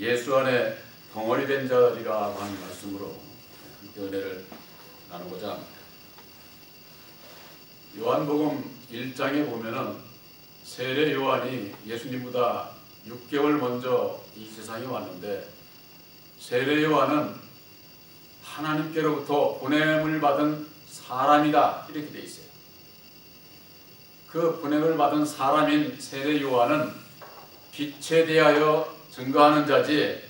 예수 안에 덩어리 된 자리라 하는 말씀으로 함께 은혜를 나누고자 합니다. 요한복음 1장에 보면은 세례 요한이 예수님보다 6개월 먼저 이 세상에 왔는데, 세례 요한은 하나님께로부터 보냄을 받은 사람이다 이렇게 돼 있어요. 그 보냄을 받은 사람인 세례 요한은 빛에 대하여 증거하는 자지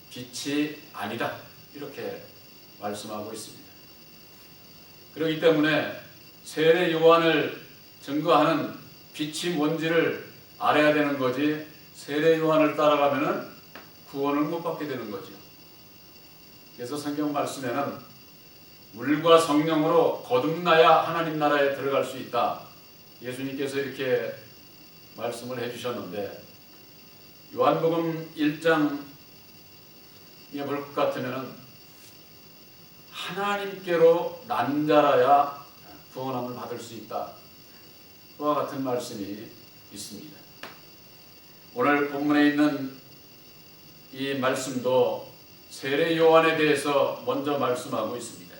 빛이 아니다 이렇게 말씀하고 있습니다. 그렇기 때문에 세례 요한을 증거하는 빛이 뭔지를 알아야 되는 거지, 세례 요한을 따라가면은 구원을 못 받게 되는 거죠. 그래서 성경 말씀에는 물과 성령으로 거듭나야 하나님 나라에 들어갈 수 있다, 예수님께서 이렇게 말씀을 해주셨는데, 요한복음 1장에 볼 것 같으면 하나님께로 난 자라야 구원함을 받을 수 있다, 그와 같은 말씀이 있습니다. 오늘 본문에 있는 이 말씀도 세례 요한에 대해서 먼저 말씀하고 있습니다.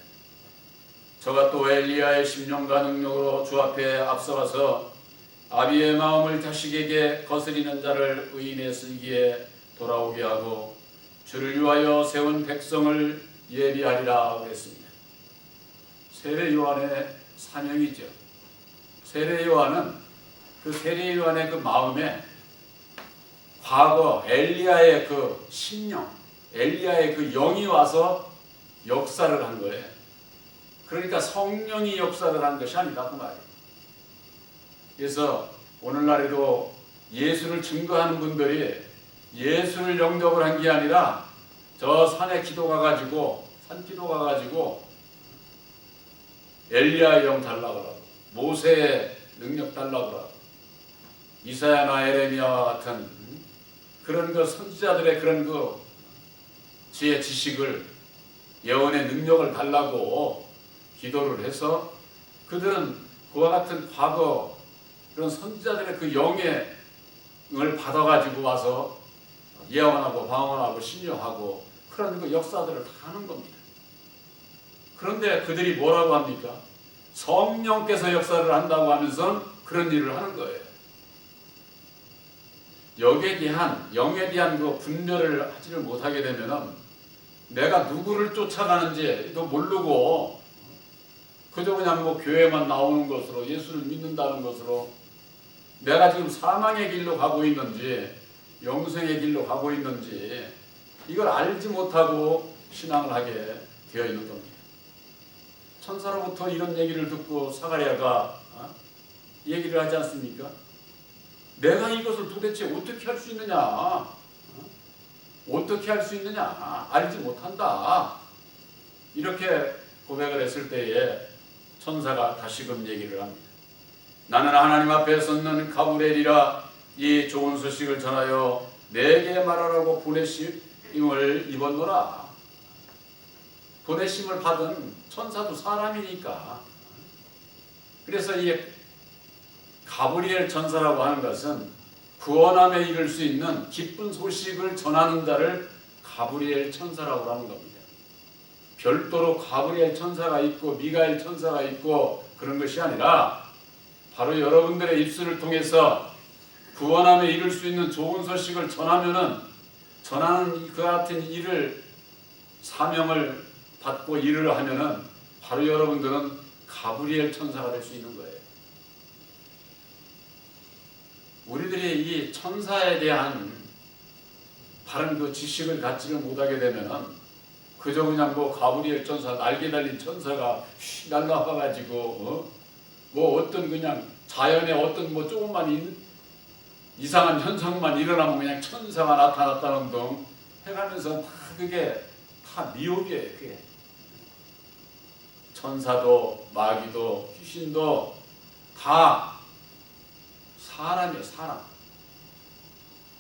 저가 또 엘리야의 심령과 능력으로 주 앞에 앞서가서 아비의 마음을 자식에게 거스리는 자를 의인의 슬기에 돌아오게 하고 주를 위하여 세운 백성을 예비하리라 그랬습니다. 세례 요한의 사명이죠. 세례 요한은 그 세례 요한의 그 마음에 과거 엘리야의 그 심령, 엘리야의 그 영이 와서 역사를 한 거예요. 그러니까 성령이 역사를 한 것이 아니다 그 말이에요. 그래서 오늘날에도 예수를 증거하는 분들이 예수를 영접을 한 게 아니라 저 산에 기도 가가지고 산기도 가가지고 엘리야의 영 달라고 하고 모세의 능력 달라고 하고 이사야나 에레미야와 같은 그런 그 선지자들의 그런 그 지혜 지식을, 예언의 능력을 달라고 기도를 해서 그들은 그와 같은 과거 그런 선지자들의 그 영의 을 받아가지고 와서 예언하고 방언하고 신령하고 그런 그 역사들을 다 하는 겁니다. 그런데 그들이 뭐라고 합니까? 성령께서 역사를 한다고 하면서 그런 일을 하는 거예요. 영에 대한 그 분별을 하지를 못하게 되면은 내가 누구를 쫓아가는지도 모르고 그저 그냥 뭐 교회만 나오는 것으로, 예수를 믿는다는 것으로 내가 지금 사망의 길로 가고 있는지 영생의 길로 가고 있는지 이걸 알지 못하고 신앙을 하게 되어 있는 겁니다. 천사로부터 이런 얘기를 듣고 사가랴가 얘기를 하지 않습니까? 내가 이것을 도대체 어떻게 할 수 있느냐? 어떻게 할 수 있느냐? 알지 못한다. 이렇게 고백을 했을 때에 천사가 다시금 얘기를 합니다. 나는 하나님 앞에 섰는 가브리엘이라 이 좋은 소식을 전하여 내게 말하라고 보내심을 입었노라. 보내심을 받은 천사도 사람이니까. 그래서 이 가브리엘 천사라고 하는 것은 구원함에 이를 수 있는 기쁜 소식을 전하는 자를 가브리엘 천사라고 하는 겁니다. 별도로 가브리엘 천사가 있고 미가엘 천사가 있고 그런 것이 아니라 바로 여러분들의 입술을 통해서 구원함에 이를 수 있는 좋은 소식을 전하는 그 같은 일을, 사명을 받고 일을 하면은 바로 여러분들은 가브리엘 천사가 될 수 있는 거예요. 우리들이 이 천사에 대한 바른 그 지식을 갖지를 못하게 되면은 그저 그냥 뭐 가브리엘 천사, 날개 달린 천사가 날라와가지고 뭐 어떤 그냥 자연의 어떤 뭐 조금만 이상한 현상만 일어나면 그냥 천사가 나타났다는 등 해가면서 다 그게 다 미혹이에요. 그게 천사도 마귀도 귀신도 다 사람이에요. 사람.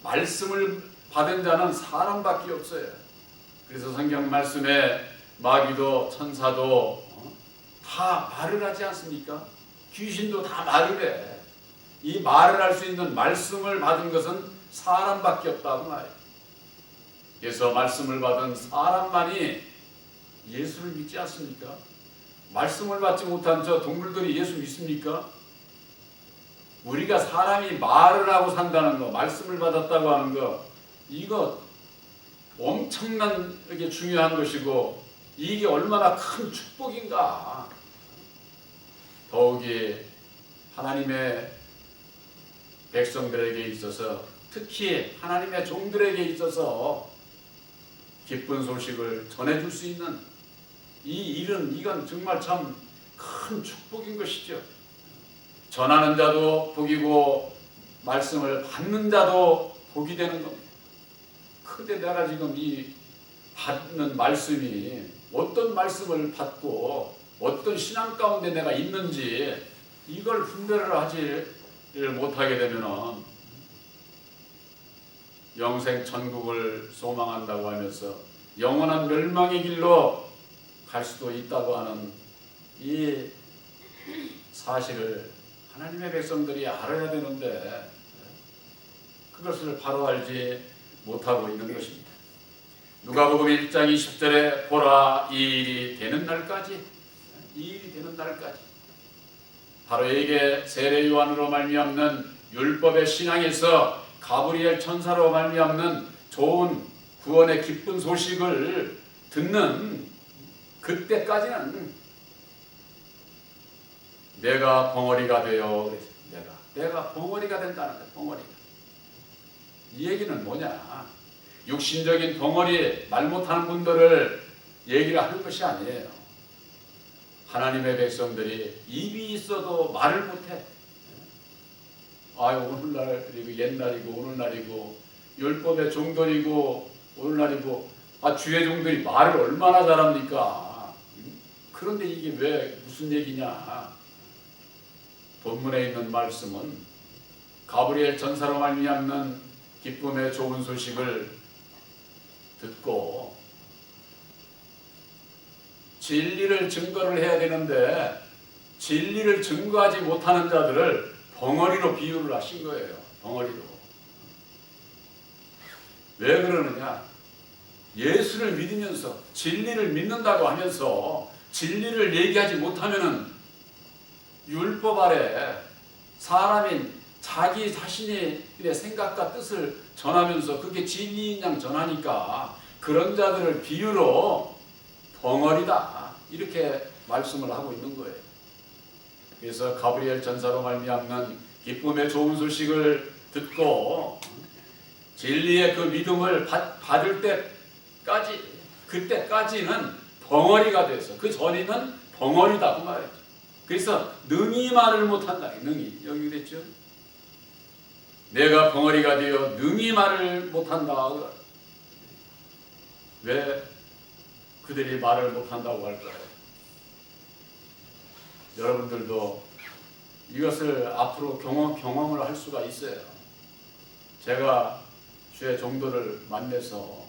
말씀을 받은 자는 사람밖에 없어요. 그래서 성경 말씀에 마귀도 천사도 다 말을 하지 않습니까? 귀신도 다 말을 해. 이 말을 할 수 있는 말씀을 받은 것은 사람밖에 없다고 말해요. 그래서 말씀을 받은 사람만이 예수를 믿지 않습니까? 말씀을 받지 못한 저 동물들이 예수 믿습니까? 우리가 사람이 말을 하고 산다는 거, 말씀을 받았다고 하는 거, 이거 엄청나게 중요한 것이고 이게 얼마나 큰 축복인가. 더욱이 하나님의 백성들에게 있어서, 특히 하나님의 종들에게 있어서 기쁜 소식을 전해줄 수 있는 이 일은, 이건 정말 참 큰 축복인 것이죠. 전하는 자도 복이고 말씀을 받는 자도 복이 되는 겁니다. 근데 내가 지금 이 받는 말씀이 어떤 말씀을 받고 어떤 신앙 가운데 내가 있는지 이걸 분별을 하지를 못하게 되면 영생 천국을 소망한다고 하면서 영원한 멸망의 길로 갈 수도 있다고 하는 이 사실을 하나님의 백성들이 알아야 되는데 그것을 바로 알지 못하고 있는 것입니다. 누가복음 1장 20절에 보라, 이 일이 되는 날까지, 이 일이 되는 날까지, 바로 이게 세례 요한으로 말미암는 율법의 신앙에서 가브리엘 천사로 말미암는 좋은 구원의 기쁜 소식을 듣는 그때까지는 내가 벙어리가 되어, 내가 벙어리가 된다는 거야. 벙어리가. 이 얘기는 뭐냐? 육신적인 벙어리, 말 못하는 분들을 얘기를 하는 것이 아니에요. 하나님의 백성들이 입이 있어도 말을 못해. 오늘날이고 옛날이고 오늘날이고 율법의 종들이고 오늘날이고 주의 종들이 말을 얼마나 잘합니까? 그런데 이게 왜 무슨 얘기냐? 본문에 있는 말씀은 가브리엘 천사로 말미암는 기쁨의 좋은 소식을 듣고 진리를 증거를 해야 되는데 진리를 증거하지 못하는 자들을 벙어리로 비유를 하신 거예요. 벙어리로. 왜 그러느냐? 예수를 믿으면서 진리를 믿는다고 하면서 진리를 얘기하지 못하면은 율법 아래 사람인 자기 자신의 생각과 뜻을 전하면서 그게 진리인 양 전하니까 그런 자들을 비유로 벙어리다 이렇게 말씀을 하고 있는 거예요. 그래서 가브리엘 천사로 말미암는 기쁨의 좋은 소식을 듣고 진리의 그 믿음을 받을 때까지, 그때까지는 벙어리가 돼서 그 전에는 벙어리다 그 말이죠. 그래서 능히 말을 못한다. 능히 여기 그랬죠. 내가 벙어리가 되어 능히 말을 못한다. 왜 그들이 말을 못한다고 할까요? 여러분들도 이것을 앞으로 경험을 할 수가 있어요. 제가 주의 종들을 만나서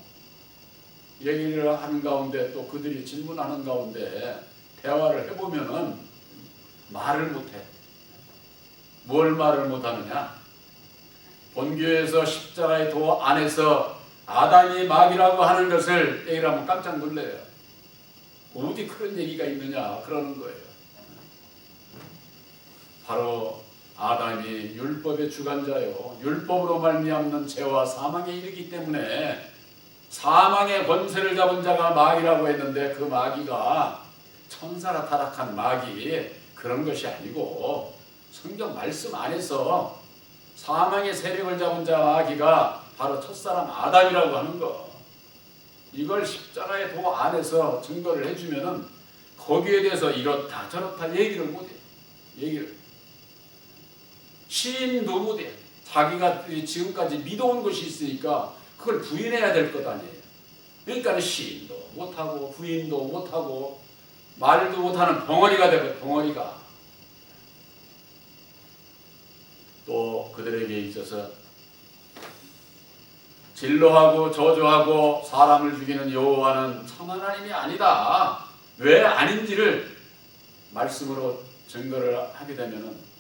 얘기를 하는 가운데 또 그들이 질문하는 가운데 대화를 해보면은 말을 못해. 뭘 말을 못하느냐? 본교에서 십자가의 도 안에서 아담이 마귀라고 하는 것을 얘기를 하면 깜짝 놀래요. 어디 그런 얘기가 있느냐 그러는 거예요. 바로 아담이 율법의 주관자요, 율법으로 말미암는 죄와 사망에 이르기 때문에 사망의 권세를 잡은 자가 마귀라고 했는데 그 마귀가 천사라 타락한 마귀 그런 것이 아니고 성경 말씀 안에서 사망의 세력을 잡은 자 마귀가 바로 첫사람 아담이라고 하는 거, 이걸 십자가의 도 안에서 증거를 해주면은 거기에 대해서 이렇다 저렇다 얘기를 못해. 얘기를 시인도 못해. 자기가 지금까지 믿어온 것이 있으니까 그걸 부인해야 될 것 아니에요. 그러니까 시인도 못하고 부인도 못하고 말도 못하는 벙어리가 되고, 벙어리가 또 그들에게 있어서 진노하고 저주하고 사람을 죽이는 여호와는 참 하나님이 아니다. 왜 아닌지를 말씀으로 증거를 하게 되면은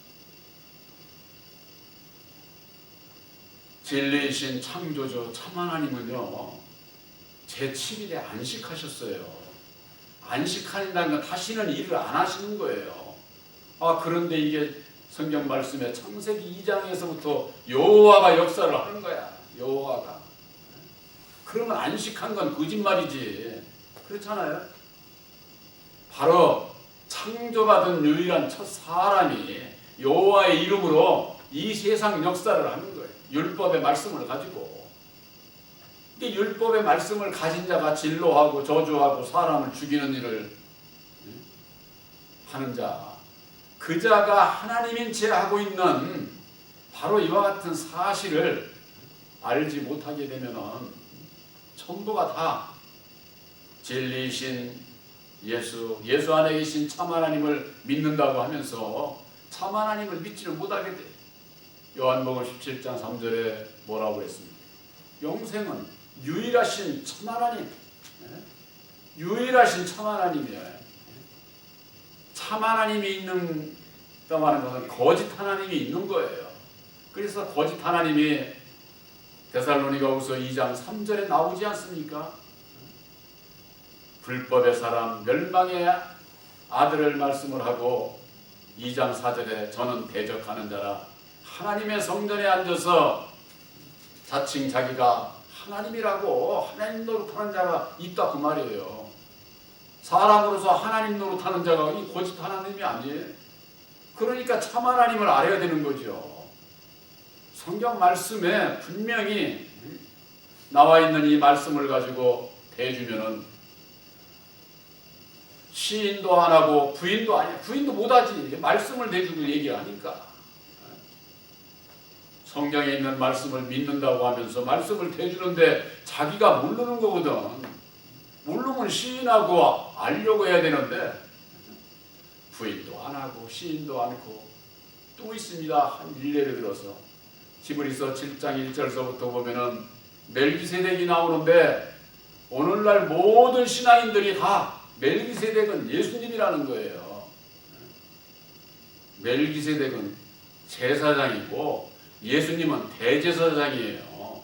진리이신 창조주 참 하나님은요 제7일에 안식하셨어요. 안식한다는 건 다시는 일을 안 하시는 거예요. 그런데 이게 성경 말씀에 창세기 2장에서부터 여호와가 역사를 하는 거야. 여호와가. 그러면 안식한 건 거짓말이지. 그렇잖아요. 바로 창조받은 유일한 첫 사람이 여호와의 이름으로 이 세상 역사를 하는 거예요. 율법의 말씀을 가지고. 이 율법의 말씀을 가진 자가 진노하고 저주하고 사람을 죽이는 일을 하는 자, 그 자가 하나님인 채 하고 있는 바로 이와 같은 사실을 알지 못하게 되면은 전부가 다 진리이신 예수 안에 계신 참 하나님을 믿는다고 하면서 참 하나님을 믿지를 못하게 돼. 요한복음 17장 3절에 뭐라고 했습니까? 영생은 유일하신 참 하나님, 유일하신 참 하나님이에요. 참 하나님이 있는다고 하는 것은 거짓 하나님이 있는 거예요. 그래서 거짓 하나님이 데살로니가후서 2장 3절에 나오지 않습니까? 불법의 사람 멸망의 아들을 말씀을 하고 2장 4절에 저는 대적하는 자라 하나님의 성전에 앉아서 자칭 자기가 하나님이라고 하나님 노릇하는 자가 있다 그 말이에요. 사람으로서 하나님 노릇하는 자가 이 거짓 하나님이 아니에요. 그러니까 참 하나님을 알아야 되는 거죠. 성경 말씀에 분명히 나와 있는 이 말씀을 가지고 대주면은 시인도 안 하고 부인도 아니야. 부인도 못하지. 말씀을 대주고 얘기하니까. 성경에 있는 말씀을 믿는다고 하면서 말씀을 대주는데 자기가 모르는 거거든. 모르면 시인하고 알려고 해야 되는데 부인도 안 하고 시인도 않고 또 있습니다. 한 일례를 들어서 히브리서 7장 1절서부터 보면은 멜기세덱이 나오는데 오늘날 모든 신앙인들이 다 멜기세덱은 예수님이라는 거예요. 멜기세덱은 제사장이고 예수님은 대제사장이에요.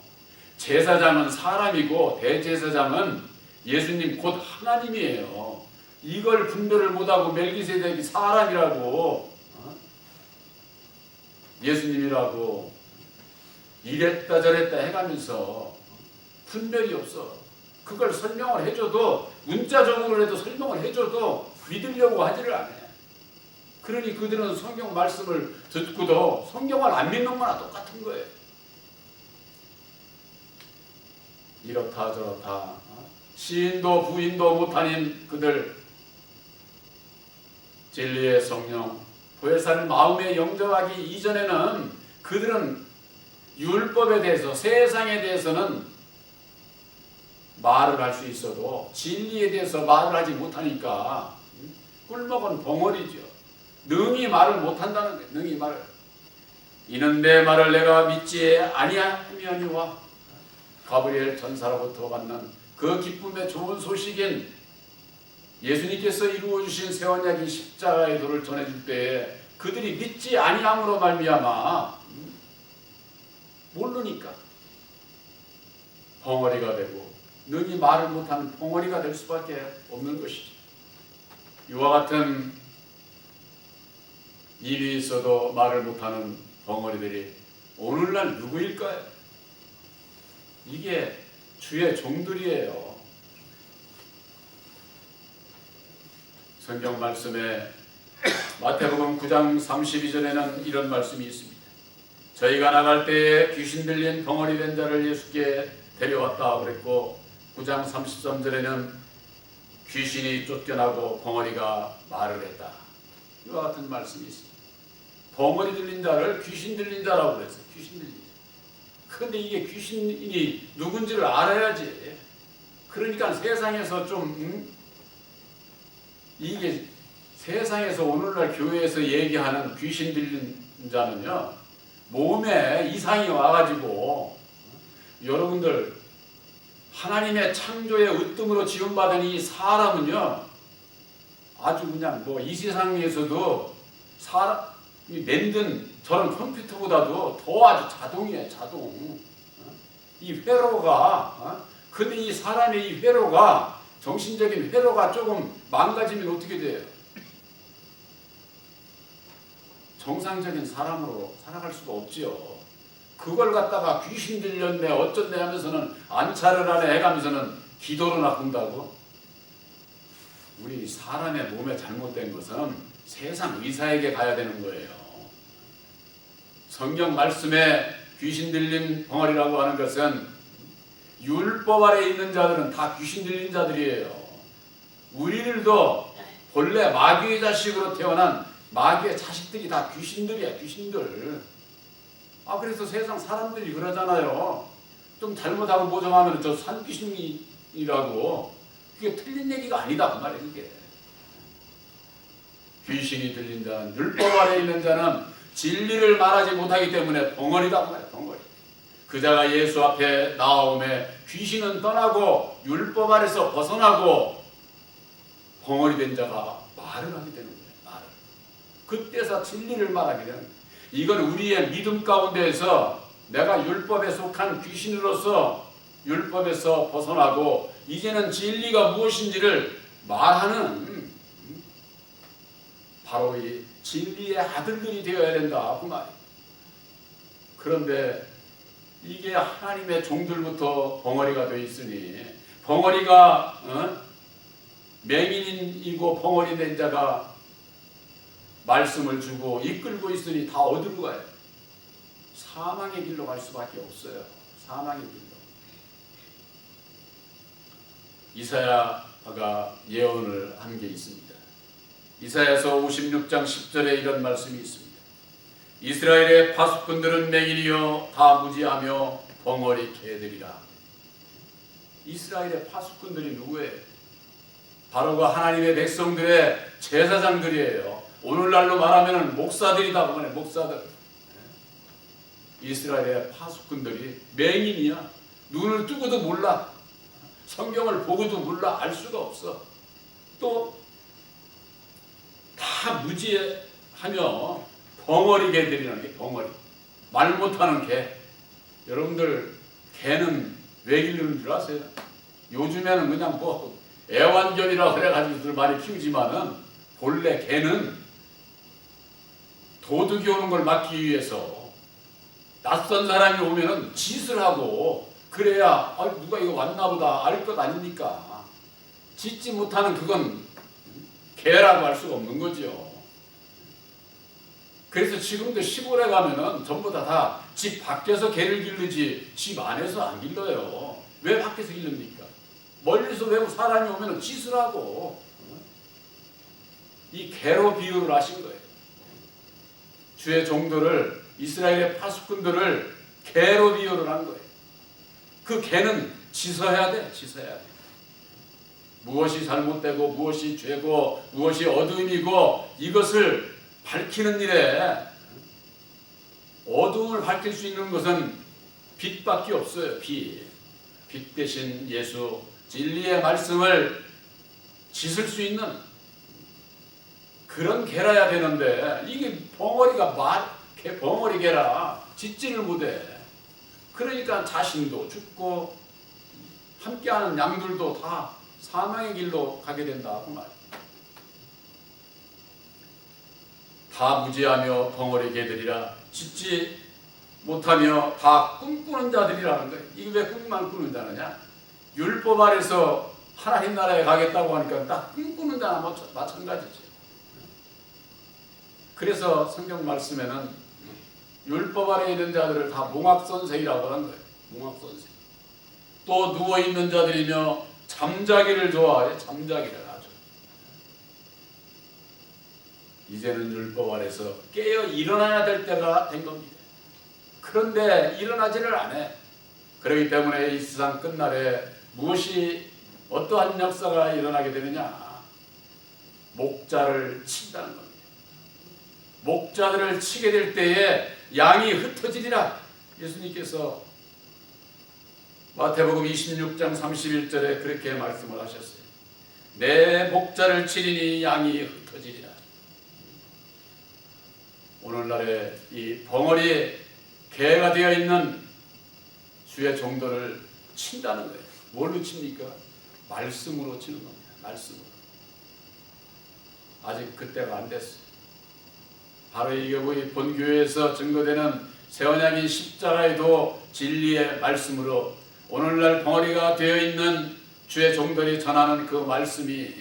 제사장은 사람이고 대제사장은 예수님 곧 하나님이에요. 이걸 분별을 못하고 멜기세덱이 사람이라고 예수님이라고 이랬다 저랬다 해가면서 분별이 없어. 그걸 설명을 해줘도 문자적으로라도 설명을 해줘도 믿으려고 하지를 않아. 그러니 그들은 성경 말씀을 듣고도 성경을 안 믿는 거나 똑같은 거예요. 이렇다 저렇다 시인도 부인도 못하는 그들 진리의 성령 보혜사를 마음에 영접하기 이전에는 그들은 율법에 대해서 세상에 대해서는 말을 할 수 있어도 진리에 대해서 말을 하지 못하니까 꿀먹은 벙어리죠. 능히 말을 못한다는 거예요. 능히 말을. 이는 내 말을 내가 믿지 아니하니와 가브리엘 전사로부터 받는 그 기쁨의 좋은 소식인 예수님께서 이루어주신 새 언약인 십자가의 도를 전해줄 때에 그들이 믿지 아니함으로 말미암아 모르니까 벙어리가 되고 능히 말을 못하는 벙어리가 될 수밖에 없는 것이죠. 이와 같은 입이 있어도 말을 못하는 벙어리들이 오늘날 누구일까요? 이게 주의 종들이에요. 성경 말씀에 마태복음 9장 32절에는 이런 말씀이 있습니다. 저희가 나갈 때에 귀신 들린 벙어리 된 자를 예수께 데려왔다 그랬고 9장 33절에는 귀신이 쫓겨나고 벙어리가 말을 했다. 이와 같은 말씀이 있습니다. 벙어리 들린 자를 귀신 들린 자라고 그랬어요. 귀신 들린 자. 그런데 이게 귀신이 누군지를 알아야지. 그러니까 세상에서 좀 이게 세상에서 오늘날 교회에서 얘기하는 귀신 들린 자는요 몸에 이상이 와가지고 여러분들 하나님의 창조의 으뜸으로 지음받은 이 사람은요 아주 그냥 뭐 이 세상에서도 사람이 만든 저런 컴퓨터보다도 더 아주 자동이에요. 자동. 이 회로가 근데 이 사람의 이 회로가, 정신적인 회로가 조금 망가지면 어떻게 돼요? 정상적인 사람으로 살아갈 수가 없지요. 그걸 갖다가 귀신 들렸네 어쩐네 하면서는 안차를 하네 해가면서는 기도를 나쁜다고? 우리 사람의 몸에 잘못된 것은 세상 의사에게 가야 되는 거예요. 성경 말씀에 귀신 들린 벙어리라고 하는 것은 율법 아래 있는 자들은 다 귀신 들린 자들이에요. 우리들도 본래 마귀의 자식으로 태어난 마귀의 자식들이 다 귀신들이야, 귀신들. 그래서 세상 사람들이 그러잖아요. 좀 잘못하고 모정하면 저 산귀신이라고. 그게 틀린 얘기가 아니다 그 말이에요. 그게. 귀신이 들린 자는, 율법 아래 있는 자는 진리를 말하지 못하기 때문에 벙어리다 그 말이에요. 벙어리. 그자가 예수 앞에 나오매 귀신은 떠나고 율법 아래서 벗어나고 벙어리 된 자가 말을 하게 되는 거예요. 말을. 그때서 진리를 말하게 되는 거예요. 이건 우리의 믿음 가운데에서 내가 율법에 속한 귀신으로서 율법에서 벗어나고 이제는 진리가 무엇인지를 말하는 바로 이 진리의 아들들이 되어야 된다 그 말이에요. 그런데 이게 하나님의 종들부터 벙어리가 되어 있으니 벙어리가 맹인이고 벙어리 된 자가 말씀을 주고 이끌고 있으니 다 어디로 가요? 사망의 길로 갈 수밖에 없어요. 사망의 길로. 이사야가 예언을 한 게 있습니다. 이사야서 56장 10절에 이런 말씀이 있습니다. 이스라엘의 파수꾼들은 맹인이여 다 무지하며 벙어리 개들이라. 이스라엘의 파수꾼들이 누구예요? 바로 그 하나님의 백성들의 제사장들이에요. 오늘날로 말하면 목사들이다 보면 목사들. 이스라엘의 파수꾼들이 맹인이야. 눈을 뜨고도 몰라. 성경을 보고도 몰라. 알 수가 없어. 또 다 무지하며 벙어리 개들이라는 게 벙어리. 말 못하는 개. 여러분들 개는 왜 기르는 줄 아세요? 요즘에는 그냥 뭐 애완견이라고 그래가지고들 많이 키우지만은 본래 개는 도둑이 오는 걸 막기 위해서 낯선 사람이 오면은 짓을 하고 그래야 누가 이거 왔나 보다 알 것 아닙니까? 짓지 못하는 그건 개라고 할 수가 없는 거죠. 그래서 지금도 시골에 가면은 전부 다 집 밖에서 개를 기르지 집 안에서 안 길러요. 왜 밖에서 기릅니까? 멀리서 외국 사람이 오면은 짓을 하고 이 개로 비유를 하신 거예요. 주의 종들을 이스라엘의 파수꾼들을 개로 비유를 한 거예요. 그 개는 짖어야 돼. 짖어야 돼. 무엇이 잘못되고 무엇이 죄고 무엇이 어둠이고 이것을 밝히는 일에 어둠을 밝힐 수 있는 것은 빛밖에 없어요. 빛 대신 예수 진리의 말씀을 짖을 수 있는 그런 개라야 되는데 이게 벙어리가 벙어리 개라 짖지를 못해. 그러니까 자신도 죽고 함께하는 양들도 다 사망의 길로 가게 된다 그 말. 다 무지하며 벙어리 개들이라 짖지 못하며 다 꿈꾸는 자들이라는 거예요. 이게 왜 꿈만 꾸는 자느냐? 율법 아래서 하나님 나라에 가겠다고 하니까 딱 꿈꾸는 자나 마찬가지죠. 그래서 성경 말씀에는 율법 아래 있는 자들을 다 몽학선생이라고 하는 거예요. 몽학선생. 또 누워있는 자들이며 잠자기를 좋아해. 잠자기를 아주. 이제는 율법 아래서 깨어 일어나야 될 때가 된 겁니다. 그런데 일어나지를 않아. 그렇기 때문에 이 세상 끝날에 무엇이 어떠한 역사가 일어나게 되느냐? 목자를 친다는 겁니다. 목자들을 치게 될 때에 양이 흩어지리라. 예수님께서 마태복음 26장 31절에 그렇게 말씀을 하셨어요. 내 목자를 치리니 양이 흩어지리라. 오늘날에 이 벙어리 개가 되어 있는 주의 종들을 친다는 거예요. 뭘로 칩니까? 말씀으로 치는 겁니다. 말씀으로. 아직 그때가 안 됐어요. 바로 이게 우리 본교회에서 증거되는 새 언약인 십자가에도 진리의 말씀으로 오늘날 벙어리가 되어 있는 주의 종들이 전하는 그 말씀이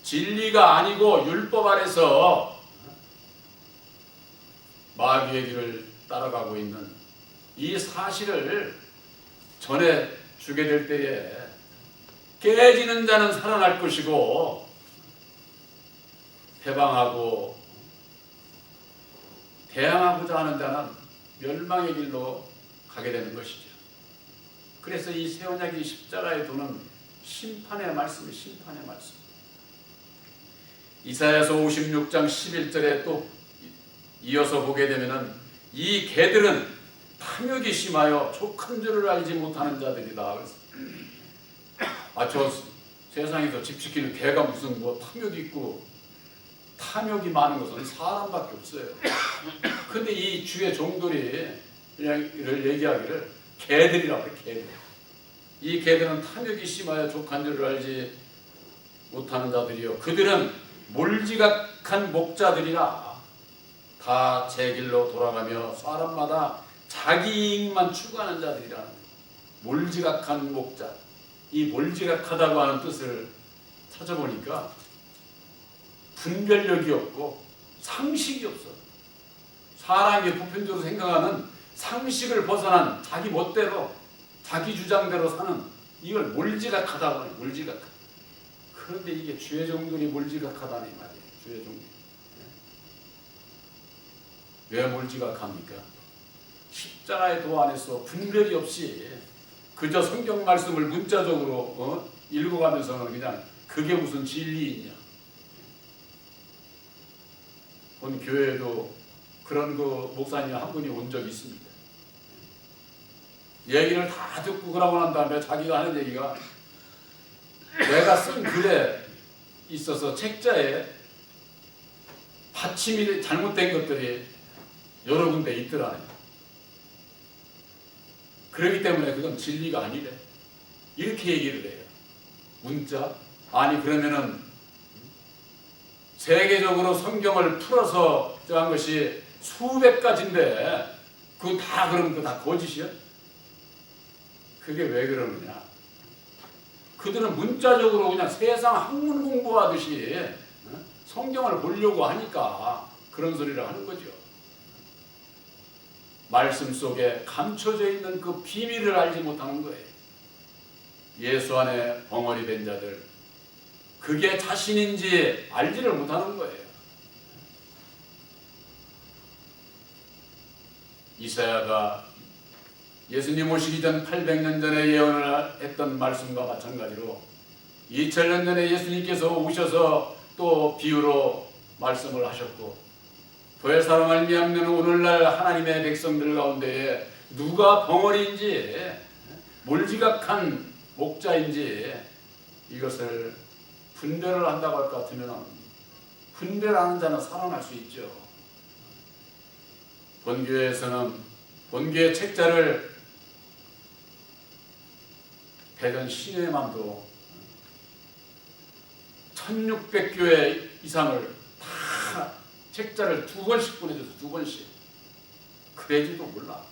진리가 아니고 율법 아래서 마귀의 길을 따라가고 있는 이 사실을 전해 주게 될 때에 깨지는 자는 살아날 것이고 해방하고 대항하고자 하는 자는 멸망의 길로 가게 되는 것이죠. 그래서 이 새 언약이 십자가에 두는 심판의 말씀이 심판의 말씀. 이사야서 56장 11절에 또 이어서 보게 되면은 이 개들은 탐욕이 심하여 족한 줄을 알지 못하는 자들이다. 저 세상에서 집 지키는 개가 무슨 뭐 탐욕이 있고 탐욕이 많은 것은 사람밖에 없어요. 근데 이 주의 종들이 얘기하기를 개들이라고 해요. 개들. 이 개들은 탐욕이 심하여 족한 줄을 알지 못하는 자들이요 그들은 몰지각한 목자들이라 다 제 길로 돌아가며 사람마다 자기 이익만 추구하는 자들이라는 거예요. 몰지각한 목자. 이 몰지각하다고 하는 뜻을 찾아보니까 분별력이 없고 상식이 없어. 사람이 보편적으로 생각하는 상식을 벗어난 자기 멋대로 자기 주장대로 사는 이걸 몰지각하다고 해요. 몰지각하다. 그런데 이게 주의 종들이 몰지각하다는 말이에요. 주의 종들이. 왜 몰지각합니까? 십자가의 도 안에서 분별이 없이 그저 성경 말씀을 문자적으로 읽어가면서는 그냥 그게 무슨 진리이냐. 본 교회에도 그런 그 목사님 한 분이 온 적이 있습니다. 얘기를 다 듣고 그러고 난 다음에 자기가 하는 얘기가 내가 쓴 글에 있어서 책자에 받침이 잘못된 것들이 여러 군데 있더라네요. 그렇기 때문에 그건 진리가 아니래. 이렇게 얘기를 해요. 문자? 아니 그러면은 세계적으로 성경을 풀어서 한 것이 수백 가지인데 그거 다 그럼 그거 다 거짓이야? 그게 왜 그러느냐? 그들은 문자적으로 그냥 세상 학문 공부하듯이 성경을 보려고 하니까 그런 소리를 하는 거죠. 말씀 속에 감춰져 있는 그 비밀을 알지 못하는 거예요. 예수 안에 벙어리 된 자들, 그게 자신인지 알지를 못하는 거예요. 이사야가 예수님 오시기 전 800년 전에 예언을 했던 말씀과 마찬가지로 2000년 전에 예수님께서 오셔서 또 비유로 말씀을 하셨고 그의 사랑을 말미암는 오늘날 하나님의 백성들 가운데에 누가 벙어리인지 몰지각한 목자인지 이것을 분별을 한다고 할 것 같으면 분별하는 자는 살아날 수 있죠. 본교회에서는 본교회 책자를 대전 시내만도 1600교회 이상을 다 책자를 2권씩 보내줘서 2권씩. 그래지도 몰라.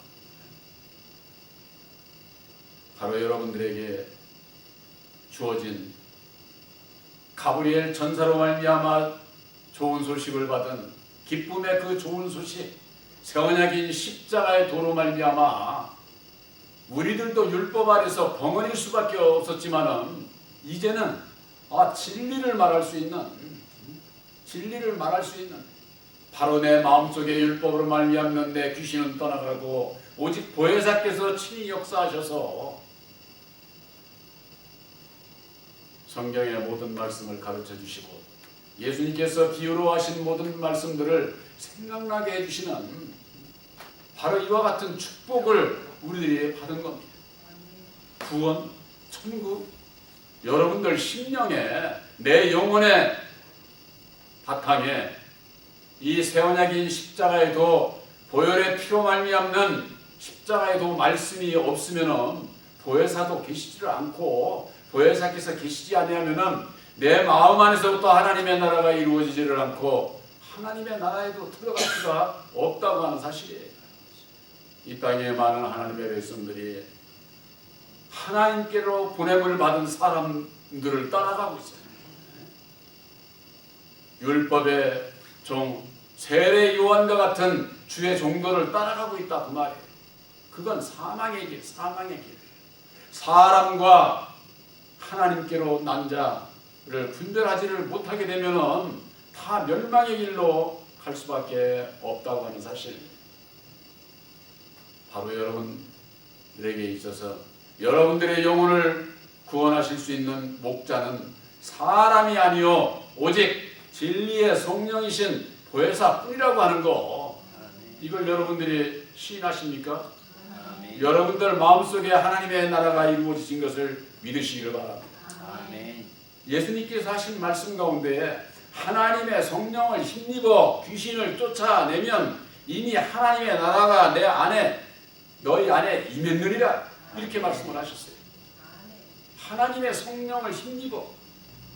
바로 여러분들에게 주어진 가브리엘 전사로 말미암아 좋은 소식을 받은 기쁨의 그 좋은 소식, 새 언약인 십자가의 도로 말미암아 우리들도 율법 아래서 벙어릴 수밖에 없었지만은 이제는 진리를 말할 수 있는 바로 내 마음속에 율법으로 말미암는 내 귀신은 떠나가고 오직 보혜사께서 친히 역사하셔서 성경의 모든 말씀을 가르쳐 주시고 예수님께서 비유로 하신 모든 말씀들을 생각나게 해주시는 바로 이와 같은 축복을 우리들이 받은 겁니다. 구원, 천국, 여러분들 심령에 내 영혼의 바탕에 이 새 언약인 십자가에도 보혈의 피로 말미암는 십자가에도 말씀이 없으면은 보혜사도 계시지를 않고 보혜사께서 계시지 아니하면은 내 마음 안에서부터 하나님의 나라가 이루어지지를 않고 하나님의 나라에도 들어갈 수가 없다고 하는 사실이에요. 이 땅에 많은 하나님의 백성들이 하나님께로 보냄을 받은 사람들을 따라가고 있어요. 율법의 종 세례 요한과 같은 주의 종도를 따라가고 있다 그 말이에요. 그건 사망의 길, 사망의 길. 사람과 하나님께로 난 자를 분별하지를 못하게 되면은 다 멸망의 길로 갈 수밖에 없다고 하는 사실. 바로 여러분들에게 있어서 여러분들의 영혼을 구원하실 수 있는 목자는 사람이 아니요 오직 진리의 성령이신 보혜사뿐이라고 하는 거, 이걸 여러분들이 시인하십니까? 아멘. 여러분들 마음속에 하나님의 나라가 이루어지신 것을 믿으시기를 바랍니다. 아멘. 예수님께서 하신 말씀 가운데 하나님의 성령을 힘입어 귀신을 쫓아내면 이미 하나님의 나라가 내 안에 너희 안에 임했느니라 이렇게 말씀을 하셨어요. 하나님의 성령을 힘입어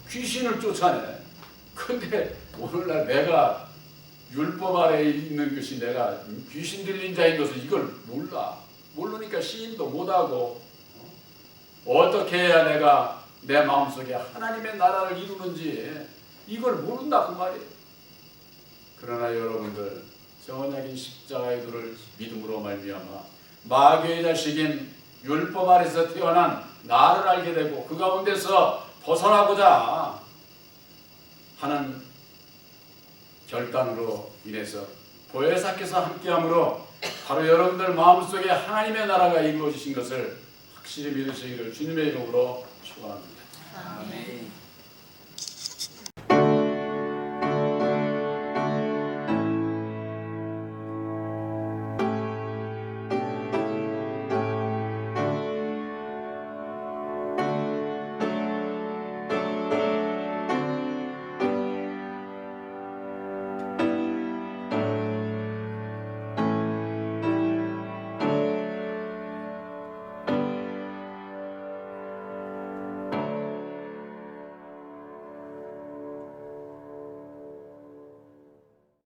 귀신을 쫓아내. 근데 오늘날 내가 율법 아래에 있는 것이 내가 귀신 들린 자인 것을 이걸 몰라. 모르니까 시인도 못하고 어떻게 해야 내가 내 마음속에 하나님의 나라를 이루는지 이걸 모른다 그 말이에요. 그러나 여러분들 전약인 십자가의 도를 믿음으로 말미암아 마귀의 자식인 율법 아래서 태어난 나를 알게 되고 그 가운데서 벗어나고자 하는 결단으로 인해서 보혜사께서 함께함으로 바로 여러분들 마음속에 하나님의 나라가 이루어지신 것을 확실히 믿으시기를 주님의 이름으로 축원합니다. 아멘.